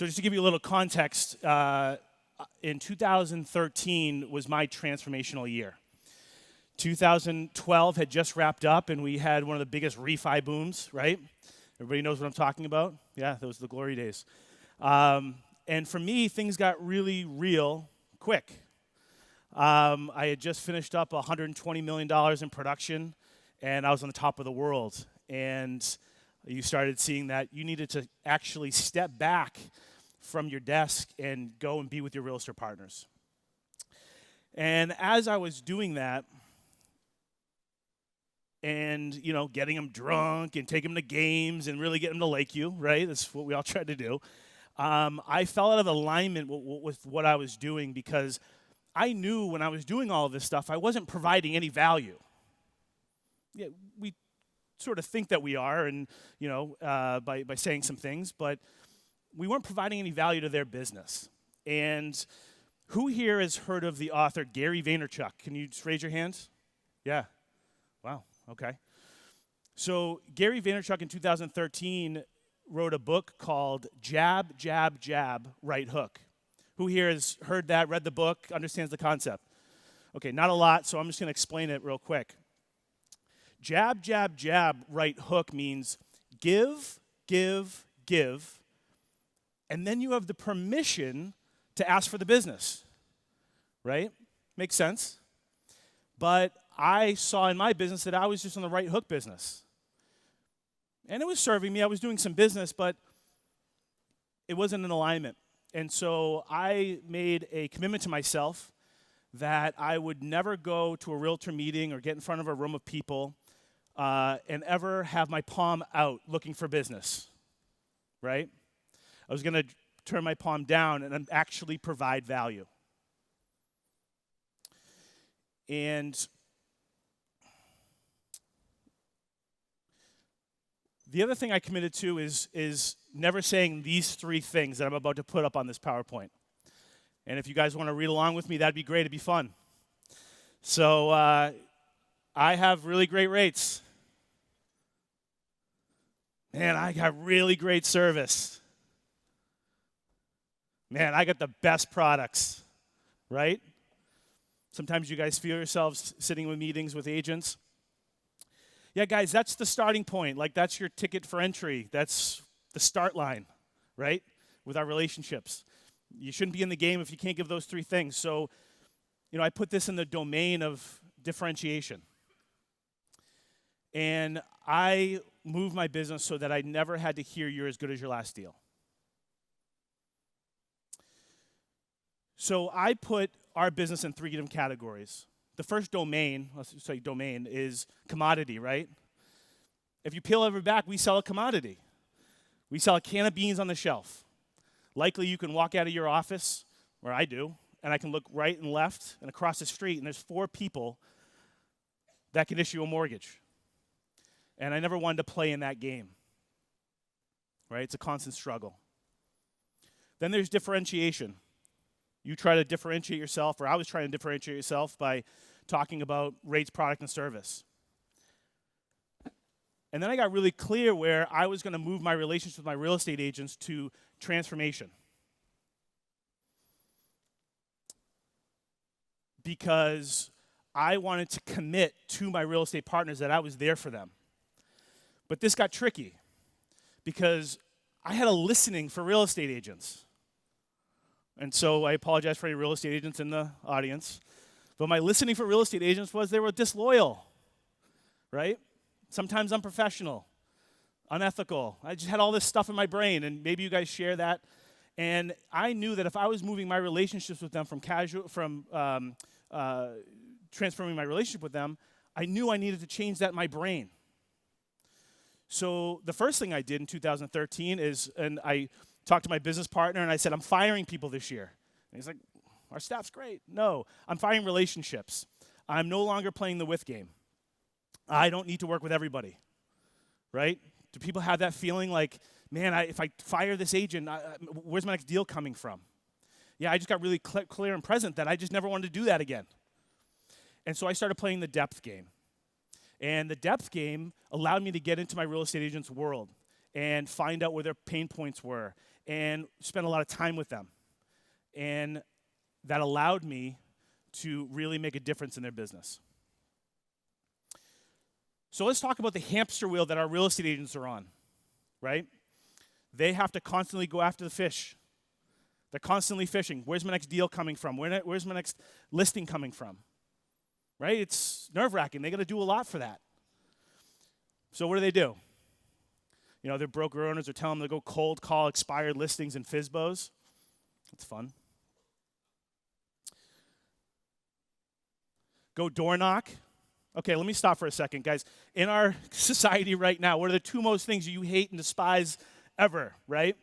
So just to give you a little context, in 2013 was my transformational year. 2012 had just wrapped up, and we had one of the biggest refi booms, right? Everybody knows what I'm talking about? Yeah, those were the glory days. And for me, things got really real quick. I had just finished up $120 million in production, and I was on the top of the world. And you started seeing that you needed to actually step back from your desk and go and be with your real estate partners. And as I was doing that, and getting them drunk and taking them to games and really getting them to like you, right? That's what we all tried to do. I fell out of alignment with what I was doing because I knew when I was doing all of this stuff, I wasn't providing any value. Yeah, we sort of think that we are, and by saying some things, but we weren't providing any value to their business. And who here has heard of the author Gary Vaynerchuk? Can you just raise your hands? Yeah. Wow. Okay. So Gary Vaynerchuk in 2013 wrote a book called Jab, Jab, Jab, Right Hook. Who here has heard that, read the book, understands the concept? Okay, not a lot, so I'm just going to explain it real quick. Jab, jab, jab, right hook means give, give, give, and then you have the permission to ask for the business, right? Makes sense. But I saw in my business that I was just on the right hook business. And it was serving me. I was doing some business, but it wasn't in alignment. And so I made a commitment to myself that I would never go to a realtor meeting or get in front of a room of people and ever have my palm out looking for business, right? I was going to turn my palm down and actually provide value. And the other thing I committed to is never saying these three things that I'm about to put up on this PowerPoint. And if you guys want to read along with me, that'd be great. It'd be fun. So I have really great rates. Man, I got really great service. Man, I got the best products, right? Sometimes you guys feel yourselves sitting with meetings with agents. Yeah, guys, that's the starting point. Like, that's your ticket for entry. That's the start line, right, with our relationships. You shouldn't be in the game if you can't give those three things. So, I put this in the domain of differentiation. And I moved my business so that I never had to hear you're as good as your last deal. So I put our business in three different categories. The first domain, let's say domain, is commodity, right? If you peel every back, we sell a commodity. We sell a can of beans on the shelf. Likely you can walk out of your office, or I do, and I can look right and left and across the street, and there's 4 people that can issue a mortgage. And I never wanted to play in that game, right? It's a constant struggle. Then there's differentiation. You try to differentiate yourself, or I was trying to differentiate yourself by talking about rates, product, and service. And then I got really clear where I was going to move my relationship with my real estate agents to transformation. Because I wanted to commit to my real estate partners that I was there for them. But this got tricky because I had a listening for real estate agents. And so I apologize for any real estate agents in the audience. But my listening for real estate agents was they were disloyal, right? Sometimes unprofessional, unethical. I just had all this stuff in my brain, and maybe you guys share that. And I knew that if I was moving my relationships with them from transforming my relationship with them, I knew I needed to change that in my brain. So the first thing I did in 2013 is, and I talked to my business partner, and I said, I'm firing people this year. And he's like, our staff's great. No, I'm firing relationships. I'm no longer playing the with game. I don't need to work with everybody, right? Do people have that feeling like, man, if I fire this agent, where's my next deal coming from? Yeah, I just got really clear and present that I just never wanted to do that again. And so I started playing the depth game. And the depth game allowed me to get into my real estate agent's world. and find out where their pain points were and spend a lot of time with them. And that allowed me to really make a difference in their business. So let's talk about the hamster wheel that our real estate agents are on, right? They have to constantly go after the fish. They're constantly fishing. Where's my next deal coming from? Where's my next listing coming from? Right? It's nerve-wracking. They got to do a lot for that. So what do? You know, their broker owners are telling them to go cold call expired listings and FSBOs. That's fun. Go door knock. Okay, let me stop for a second, guys. In our society right now, what are the two most things you hate and despise ever, right?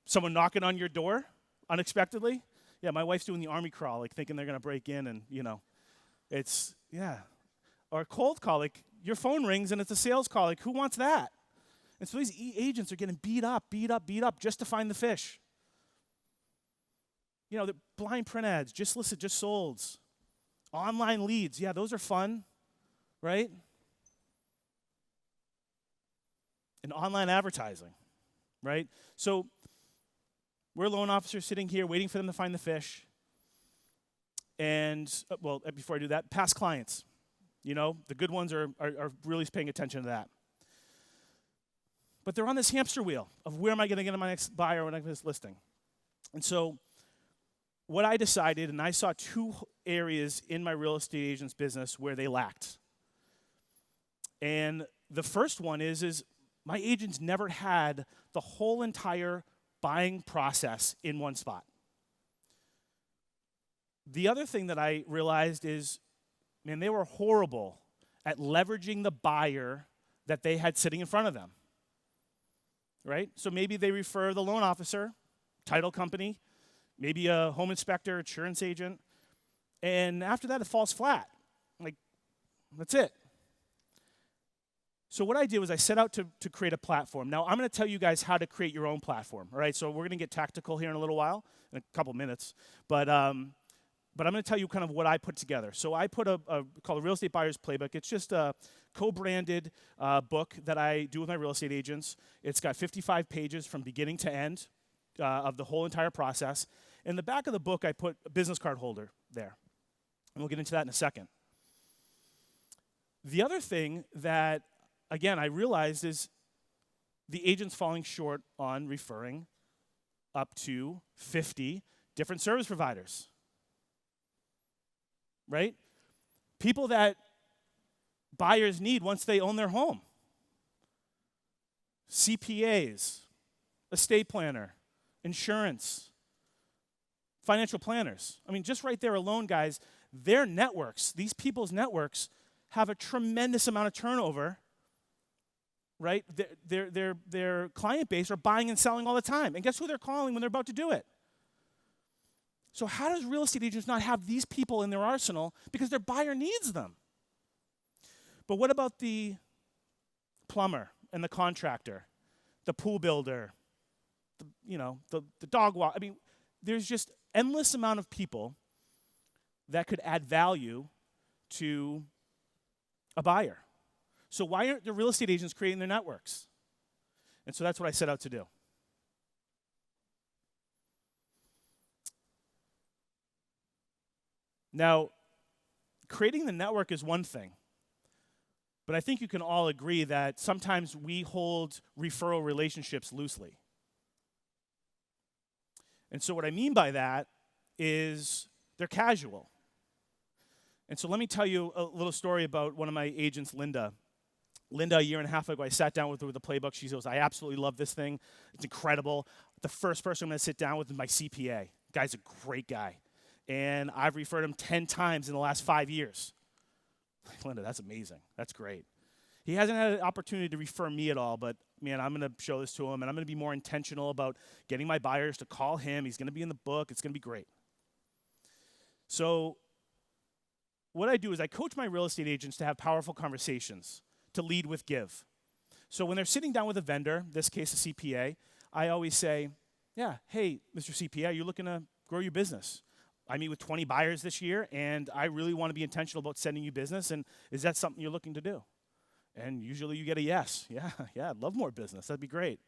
Someone knocking on your door unexpectedly. Yeah, my wife's doing the army crawl, like thinking they're going to break in and, it's, yeah. Or a cold call, like your phone rings and it's a sales call. Like, who wants that? And so these agents are getting beat up just to find the fish. The blind print ads, just listed, just solds. Online leads, yeah, those are fun, right? And online advertising, right? So we're loan officers sitting here waiting for them to find the fish. And, before I do that, past clients. The good ones are really paying attention to that. But they're on this hamster wheel of where am I going to get my next buyer or my next listing. And so what I decided, and I saw two areas in my real estate agent's business where they lacked. And the first one is my agents never had the whole entire buying process in one spot. The other thing that I realized is, man, they were horrible at leveraging the buyer that they had sitting in front of them, right? So maybe they refer the loan officer, title company, maybe a home inspector, insurance agent, and after that it falls flat. Like, that's it. So what I did was I set out to create a platform. Now, I'm going to tell you guys how to create your own platform, all right? So we're going to get tactical here in a little while, in a couple minutes, but I'm going to tell you kind of what I put together. So I put called a Real Estate Buyer's Playbook. It's just a co-branded book that I do with my real estate agents. It's got 55 pages from beginning to end of the whole entire process. In the back of the book, I put a business card holder there. And we'll get into that in a second. The other thing that, again, I realized is the agent's falling short on referring up to 50 different service providers. Right? People that buyers need once they own their home. CPAs, estate planner, insurance, financial planners. I mean, just right there alone, guys, their networks, these people's networks, have a tremendous amount of turnover, right? Their client base are buying and selling all the time. And guess who they're calling when they're about to do it? So how does real estate agents not have these people in their arsenal? Because their buyer needs them. But what about the plumber and the contractor, the pool builder, the dog walk? I mean, there's just endless amount of people that could add value to a buyer. So why aren't the real estate agents creating their networks? And so that's what I set out to do. Now, creating the network is one thing, but I think you can all agree that sometimes we hold referral relationships loosely. And so what I mean by that is they're casual. And so let me tell you a little story about one of my agents, Linda. Linda, a year and a half ago, I sat down with her with the playbook. She goes, I absolutely love this thing. It's incredible. The first person I'm going to sit down with is my CPA. Guy's a great guy. And I've referred him 10 times in the last 5 years. Linda, that's amazing. That's great. He hasn't had an opportunity to refer me at all, but man, I'm going to show this to him, and I'm going to be more intentional about getting my buyers to call him. He's going to be in the book. It's going to be great. So what I do is I coach my real estate agents to have powerful conversations, to lead with give. So when they're sitting down with a vendor, this case a CPA, I always say, yeah, hey, Mr. CPA, you're looking to grow your business. I meet with 20 buyers this year, and I really want to be intentional about sending you business, and is that something you're looking to do? And usually you get a yes. Yeah, yeah, I'd love more business. That'd be great.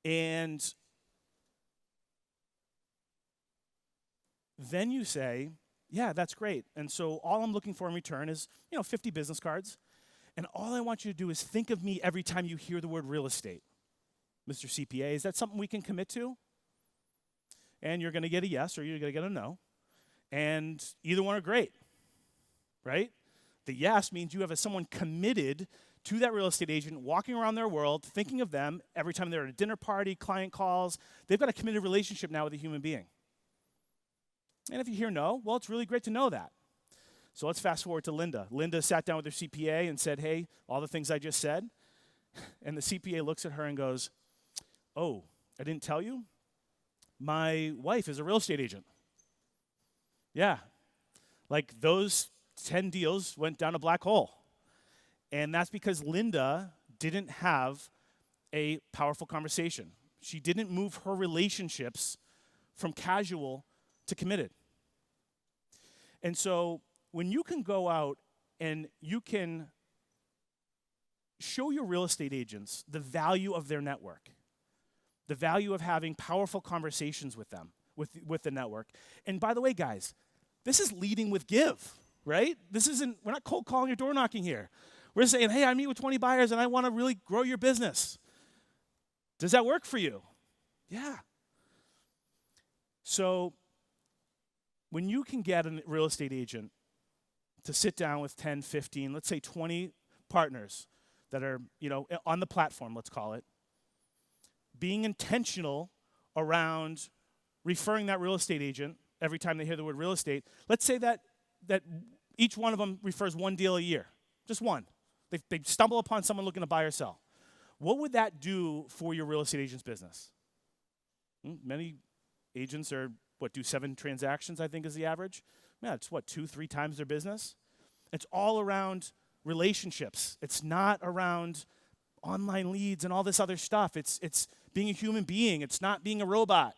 And then you say, yeah, that's great. And so all I'm looking for in return is, 50 business cards. And all I want you to do is think of me every time you hear the word real estate. Mr. CPA, is that something we can commit to? And you're going to get a yes or you're going to get a no. And either one are great, right? The yes means you have someone committed to that real estate agent, walking around their world, thinking of them every time they're at a dinner party, client calls. They've got a committed relationship now with a human being. And if you hear no, well, it's really great to know that. So let's fast forward to Linda. Linda sat down with her CPA and said, hey, all the things I just said. And the CPA looks at her and goes, oh, I didn't tell you? My wife is a real estate agent. Yeah. Like those 10 deals went down a black hole. And that's because Linda didn't have a powerful conversation. She didn't move her relationships from casual to committed. And so when you can go out and you can show your real estate agents the value of their network, the value of having powerful conversations with them, with the network. And by the way, guys, this is leading with give, right? We're not cold calling or door knocking here. We're saying, hey, I meet with 20 buyers and I want to really grow your business. Does that work for you? Yeah. So when you can get a real estate agent to sit down with 10, 15, let's say 20 partners that are, on the platform, let's call it, being intentional around referring that real estate agent every time they hear the word real estate. Let's say that each one of them refers one deal a year, just one. They stumble upon someone looking to buy or sell. What would that do for your real estate agent's business? Many agents do 7 transactions, I think is the average. Yeah, it's 2-3 times their business. It's all around relationships. It's not around online leads and all this other stuff. It's being a human being. It's not being a robot.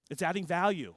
It's adding value.